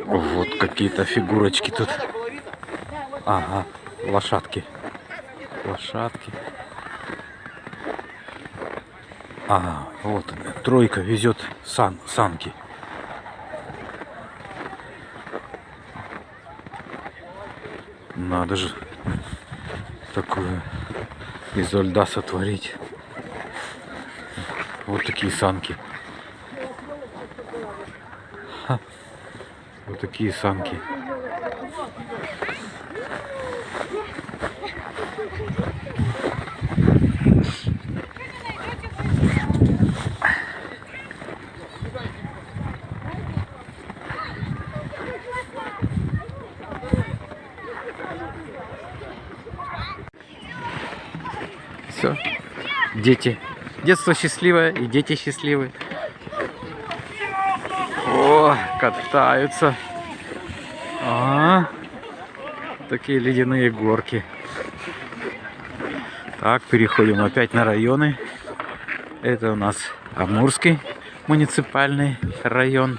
Вот какие-то фигурочки тут. Ага, лошадки. Лошадки. Ага, вот тройка везет санки. Надо же такое из льда сотворить. Вот такие санки. Ха. Вот такие санки. Все, дети. Детство счастливое и дети счастливые. О, катаются. Такие ледяные горки. Так, переходим опять на районы. Это у нас Амурский муниципальный район.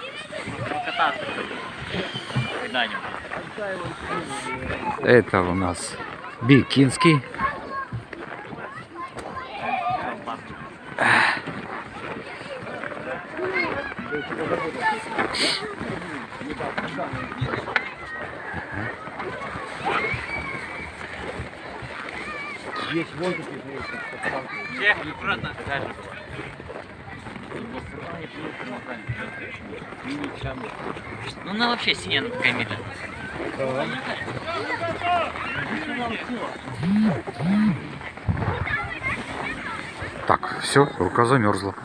Это у нас Бикинский. Ну она вообще синяя такая миля. Так, все, рука замерзла.